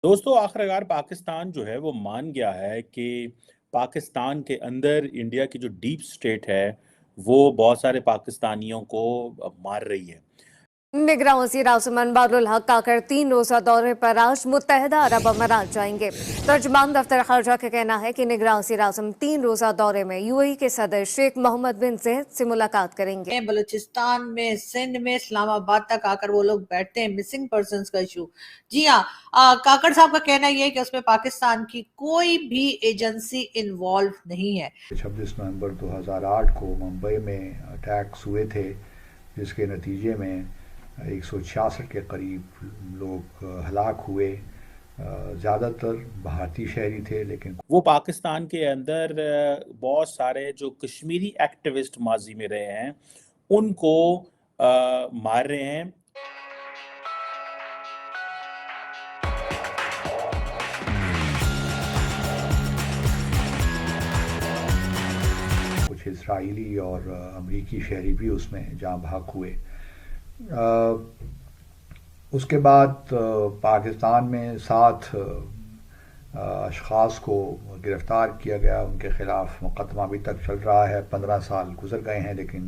दोस्तों आखिरकार पाकिस्तान जो है वो मान गया है कि पाकिस्तान के अंदर इंडिया की जो डीप स्टेट है वो बहुत सारे पाकिस्तानियों को मार रही है। निगरान वज़ीर आज़म अनवारुल हक काकर 3 रोज़ा दौरे पर आज मुत्तहदा अरब अमारात जाएंगे। तर्जुमान दफ्तर खारजा का कहना है कि निगरान वज़ीर आज़म 3 रोज़ा दौरे में यूएई के सदर शेख मोहम्मद बिन ज़ायद से मुलाकात करेंगे। बलूचिस्तान में, सिंध में, इस्लामाबाद तक आकर वो लोग बैठते हैं। मिसिंग पर्सनस का इशू, जी हाँ, काकड़ साहब का कहना यह है कि उसमें पाकिस्तान की कोई भी एजेंसी इन्वॉल्व नहीं है। 26 नवंबर 2008 को मुंबई में अटैक्स हुए थे, जिसके नतीजे में 166 के करीब लोग हलाक हुए। ज़्यादातर भारतीय शहरी थे, लेकिन वो पाकिस्तान के अंदर बहुत सारे जो कश्मीरी एक्टिविस्ट माजी में रहे हैं उनको मार रहे हैं। कुछ इजरायली और अमरीकी शहरी भी उसमें जाँ भाग हुए। उसके बाद पाकिस्तान में 7 अशख़ास को गिरफ़्तार किया गया। उनके ख़िलाफ़ मुक़दमा अभी तक चल रहा है। 15 साल गुज़र गए हैं, लेकिन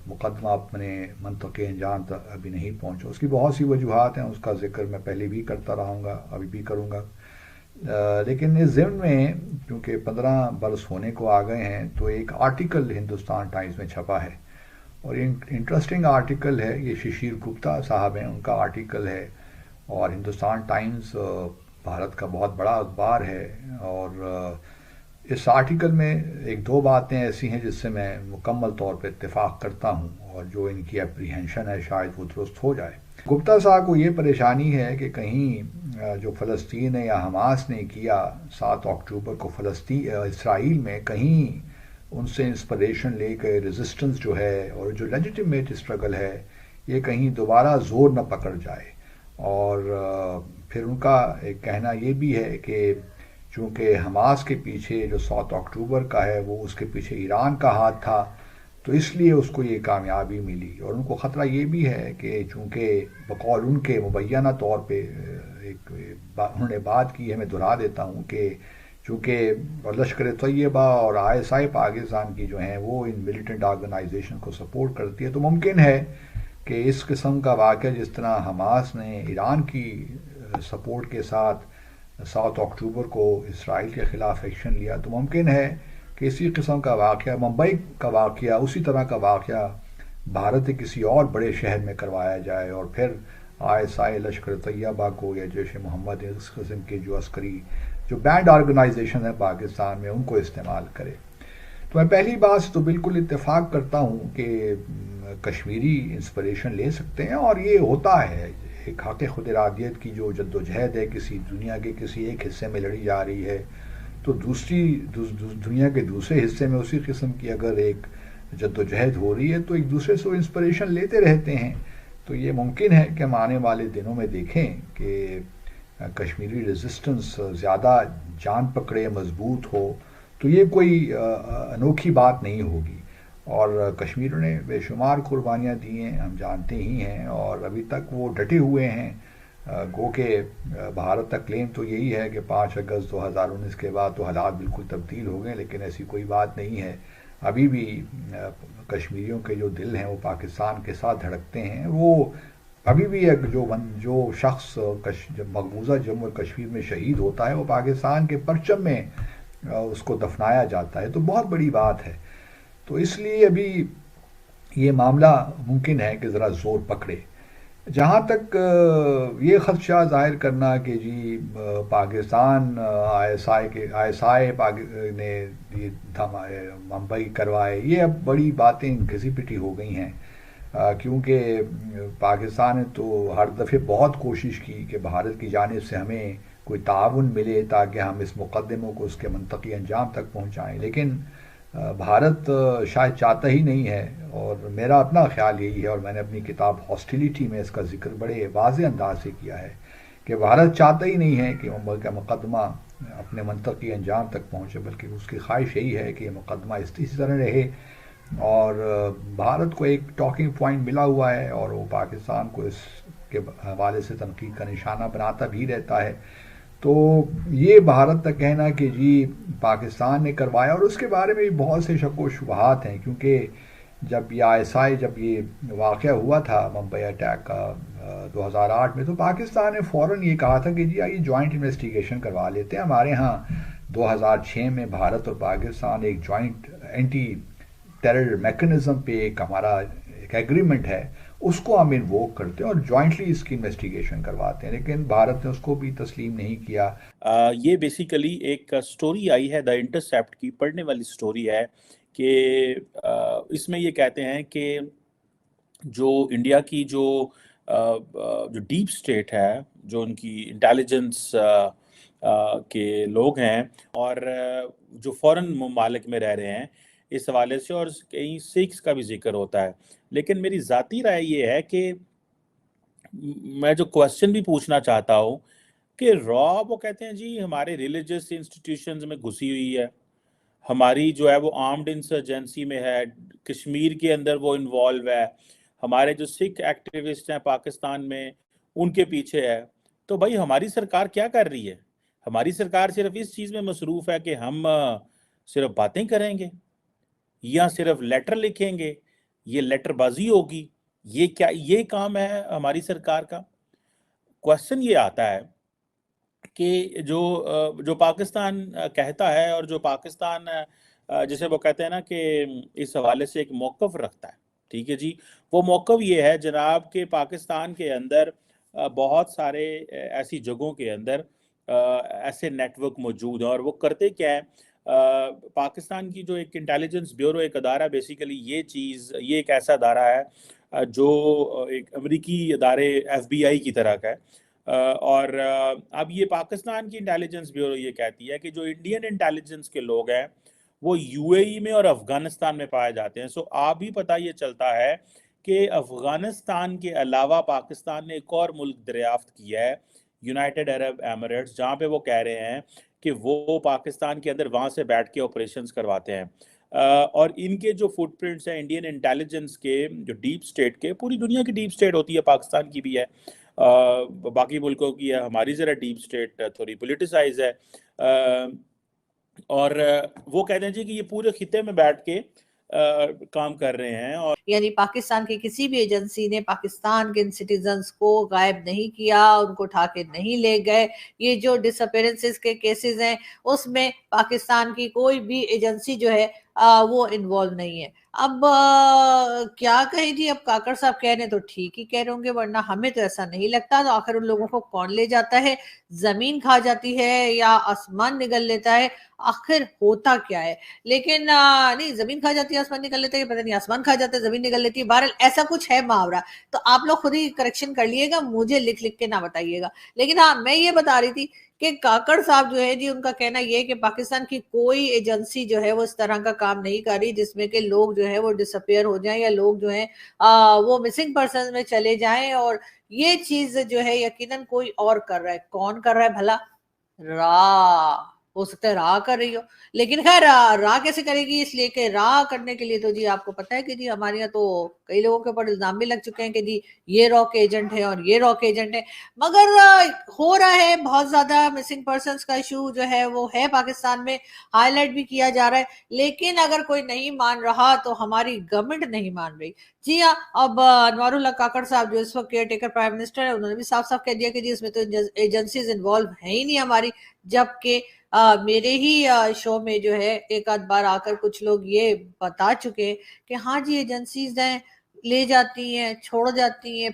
मुक़दमा अपने मंतक़े अंजाम तक अभी नहीं पहुँचा। उसकी बहुत सी वजूहात हैं, उसका ज़िक्र मैं पहले भी करता रहूँगा, अभी भी करूँगा। लेकिन इस ज़िम्न में क्योंकि 15 बरस होने को आ गए हैं, तो एक आर्टिकल हिंदुस्तान टाइम्स में छपा है, और इंटरेस्टिंग आर्टिकल है। ये शिशिर गुप्ता साहब हैं, उनका आर्टिकल है। और हिंदुस्तान टाइम्स भारत का बहुत बड़ा अखबार है, और इस आर्टिकल में एक दो बातें ऐसी हैं जिससे मैं मुकम्मल तौर पे इत्तेफाक करता हूँ, और जो इनकी एप्रीहेंशन है शायद वो दुरुस्त हो जाए। गुप्ता साहब को ये परेशानी है कि कहीं जो फ़लस्तीन ने या हमास ने किया 7 अक्टूबर को इसराइल में, कहीं उनसे इंस्पिरेशन लेकर रेजिस्टेंस जो है और जो लेजिटिमेट स्ट्रगल है, ये कहीं दोबारा ज़ोर न पकड़ जाए। और फिर उनका एक कहना ये भी है कि चूँकि हमास के पीछे जो 7 अक्टूबर का है वो उसके पीछे ईरान का हाथ था, तो इसलिए उसको ये कामयाबी मिली। और उनको ख़तरा ये भी है कि चूँकि बकौल उनके मुबैना तौर पे उन्होंने बात की है, मैं दोहरा देता हूँ कि चूँकि लश्कर तैयबा और ISI पाकिस्तान की जो हैं वो इन मिलिटेंट ऑर्गेनाइजेशन को सपोर्ट करती है, तो मुमकिन है कि इस किस्म का वाक़या जिस तरह हमास ने ईरान की सपोर्ट के साथ 7 अक्टूबर को इसराइल के ख़िलाफ़ एक्शन लिया, तो मुमकिन है कि इसी किस्म का वाक़या, मुंबई का वाक़या, उसी तरह का वाक़या भारत के किसी और बड़े शहर में करवाया जाए, और फिर ISI लश्कर तैयबा को या जैश मोहम्मद इस किस्म के जो अस्करी जो बैंड ऑर्गेनाइजेशन है पाकिस्तान में, उनको इस्तेमाल करे। तो मैं पहली बात से तो बिल्कुल इत्तेफाक करता हूँ कि कश्मीरी इंस्पिरेशन ले सकते हैं, और ये होता है। एक हक़ खुद इरादियत की जो जद्दोजहद है किसी दुनिया के किसी एक हिस्से में लड़ी जा रही है, तो दुनिया के दूसरे हिस्से में उसी किस्म की अगर एक जद्दोजहद हो रही है, तो एक दूसरे से इंस्पिरेशन लेते रहते हैं। तो ये मुमकिन है कि हम आने वाले दिनों में देखें कि कश्मीरी रेजिस्टेंस ज़्यादा जान पकड़े, मजबूत हो, तो ये कोई अनोखी बात नहीं होगी। और कश्मीर ने बेशुमार कुर्बानियाँ दी हैं, हम जानते ही हैं, और अभी तक वो डटे हुए हैं। गो के भारत का क्लेम तो यही है कि 5 अगस्त 2019 के बाद तो हालात बिल्कुल तब्दील हो गए, लेकिन ऐसी कोई बात नहीं है। अभी भी कश्मीरियों के जो दिल हैं वो पाकिस्तान के साथ धड़कते हैं। वो अभी भी एक जो शख्स मकबूजा जम्मू और कश्मीर में शहीद होता है, वो पाकिस्तान के परचम में उसको दफनाया जाता है, तो बहुत बड़ी बात है। तो इसलिए अभी ये मामला मुमकिन है कि ज़रा ज़ोर पकड़े। जहाँ तक ये ख़दशा ज़ाहिर करना कि जी पाकिस्तान ISI ने ये मुंबई करवाए, ये अब बड़ी बातें घिसी पिटी हो गई हैं। क्योंकि पाकिस्तान ने तो हर दफ़े बहुत कोशिश की कि भारत की जानिब से हमें कोई ताउन मिले ताकि हम इस मुक़दमे को उसके मंतकी अंजाम तक पहुँचाएँ, लेकिन भारत शायद चाहता ही नहीं है। और मेरा अपना ख्याल यही है, और मैंने अपनी किताब हॉस्टिलिटी में इसका जिक्र बड़े वाज़े अंदाज से किया है, कि भारत चाहता ही नहीं है कि मुंबई का मुक़दमा अपने मंतकी अंजाम तक पहुँचे, बल्कि उसकी ख्वाहिश यही है कि ये मुक़दमा इसी तरह रहे। और भारत को एक टॉकिंग पॉइंट मिला हुआ है, और वो पाकिस्तान को इस کے حوالے سے تنقید کا نشانہ بناتا بھی رہتا ہے. تو یہ بھارت کا کہنا کہ جی پاکستان نے کروایا، اور اس کے بارے میں بھی بہت سے شک و شبہات ہیں، کیونکہ جب یہ واقعہ ہوا تھا ممبئی اٹیک کا 2008 میں، تو پاکستان نے فوراً یہ کہا تھا کہ جی آئیے جوائنٹ انویسٹیگیشن کروا لیتے ہیں. ہمارے ہاں 2006 میں بھارت اور پاکستان ایک جوائنٹ اینٹی ٹیرر میکنزم پہ ہمارا ایک ایگریمنٹ ہے، اس کو ہم انووک کرتے ہیں اور جوائنٹلی اس کی انویسٹیگیشن کرواتے ہیں، لیکن بھارت نے اس کو بھی تسلیم نہیں کیا. یہ بیسیکلی ایک سٹوری آئی ہے دا انٹرسیپٹ کی، پڑھنے والی سٹوری ہے کہ اس میں یہ کہتے ہیں کہ جو انڈیا کی جو ڈیپ سٹیٹ ہے، جو ان کی انٹیلیجنس کے لوگ ہیں اور جو فورن ممالک میں رہ رہے ہیں، اس حوالے سے، اور کہیں سکھس کا بھی ذکر ہوتا ہے. لیکن میری ذاتی رائے یہ ہے کہ میں جو کوسچن بھی پوچھنا چاہتا ہوں کہ وہ کہتے ہیں جی ہمارے ریلیجس انسٹیٹیوشنز میں گھسی ہوئی ہے، ہماری جو ہے وہ آرمڈ انسرجنسی میں ہے، کشمیر کے اندر وہ انوالو ہے، ہمارے جو سکھ ایکٹیوسٹ ہیں پاکستان میں ان کے پیچھے ہے. تو بھائی ہماری سرکار کیا کر رہی ہے؟ ہماری سرکار صرف اس چیز میں مصروف ہے کہ ہم صرف باتیں کریں گے یا صرف لیٹر لکھیں گے، یہ لیٹر بازی ہوگی، یہ کام ہے ہماری سرکار کا. کوسچن یہ آتا ہے کہ جو پاکستان کہتا ہے اور جو پاکستان جسے وہ کہتے ہیں نا کہ اس حوالے سے ایک موقف رکھتا ہے، ٹھیک ہے جی، وہ موقف یہ ہے جناب کہ پاکستان کے اندر بہت سارے ایسی جگہوں کے اندر ایسے نیٹ ورک موجود ہیں، اور وہ کرتے کیا ہے، پاکستان کی جو ایک انٹیلیجنس بیورو ایک ادارہ، بیسیکلی یہ ایک ایسا ادارہ ہے جو ایک امریکی ادارے FBI کی طرح کا ہے. اور اب یہ پاکستان کی انٹیلیجنس بیورو یہ کہتی ہے کہ جو انڈین انٹیلیجنس کے لوگ ہیں وہ UAE میں اور افغانستان میں پائے جاتے ہیں. آپ بھی پتہ یہ چلتا ہے کہ افغانستان کے علاوہ پاکستان نے ایک اور ملک دریافت کیا ہے، یونائٹڈ عرب ایمریٹس، جہاں پہ وہ کہہ رہے ہیں کہ وہ پاکستان کے اندر وہاں سے بیٹھ کے آپریشنز کرواتے ہیں. اور ان کے جو فٹ پرنٹس ہیں انڈین انٹیلیجنس کے، جو ڈیپ سٹیٹ کے، پوری دنیا کی ڈیپ سٹیٹ ہوتی ہے، پاکستان کی بھی ہے، باقی ملکوں کی ہے، ہماری ذرا ڈیپ سٹیٹ تھوڑی پولیٹیسائز ہے، اور وہ کہتے ہیں جی کہ یہ پورے خطے میں بیٹھ کے کام کر رہے ہیں. اور یعنی پاکستان کی کسی بھی ایجنسی نے پاکستان کے سٹیزنز کو غائب نہیں کیا، ان کو اٹھا کے نہیں لے گئے. یہ جو ڈس اپیرنسز کے کیسز ہیں اس میں پاکستان کی کوئی بھی ایجنسی جو ہے وہ انوالو نہیں ہے. اب کیا کہیں جی، اب کاکڑ صاحب کہہ رہے ہیں تو ٹھیک ہی کہہ رہے ہوں گے، ورنہ ہمیں تو ایسا نہیں لگتا. تو آخر ان لوگوں کو کون لے جاتا ہے؟ زمین کھا جاتی ہے یا آسمان نگل لیتا ہے؟ آخر ہوتا کیا ہے؟ لیکن نہیں، زمین کھا جاتی ہے آسمان نکل لیتا ہے، پتہ نہیں آسمان کھا جاتا ہے زمین نکل لیتی ہے، بہرحال ایسا کچھ ہے محاورہ. تو آپ لوگ خود ہی کریکشن کر لیے گا، مجھے لکھ کے نہ بتائیے گا. لیکن ہاں، میں یہ بتا رہی تھی کہ کاکڑ صاحب جو ہے جی، ان کا کہنا یہ ہے کہ پاکستان کی کوئی ایجنسی جو ہے وہ اس طرح کا کام نہیں کر رہی جس میں کہ لوگ جو ہے وہ ڈس اپیئر ہو جائیں یا لوگ جو ہیں وہ مسنگ پرسن میں چلے جائیں. اور یہ چیز جو ہے یقیناً کوئی اور کر رہا ہے. کون کر رہا ہے بھلا؟ ہو سکتا ہے راہ کر رہی ہو، لیکن خیر راہ کیسے کرے گی؟ اس لیے کہ راہ کرنے کے لیے تو جی آپ کو پتہ ہے کہ جی ہمارے یہاں تو کئی لوگوں کے اوپر الزام بھی لگ چکے ہیں کہ جی یہ را کے ایجنٹ ہے اور یہ را کے ایجنٹ ہے. مگر ہو رہا ہے بہت زیادہ مسنگ پرسنز کا ایشو جو ہے وہ ہے پاکستان میں، ہائی لائٹ بھی کیا جا رہا ہے. لیکن اگر کوئی نہیں مان رہا تو ہماری گورنمنٹ نہیں مان رہی. جی ہاں، اب انوار اللہ کاکڑ صاحب جو اس وقت کیئر ٹیکر پرائم منسٹر ہے، انہوں نے بھی صاف صاف کہہ دیا کہ جی اس میں تو ایجنسیز انوالو ہیں ہی نہیں ہماری. جبکہ میرے ہی شو میں جو ہے ایک آدھ بار آ کر کچھ لوگ یہ بتا چکے کہ ہاں جی ایجنسیز ہیں، لے جاتی ہیں، چھوڑ جاتی ہیں.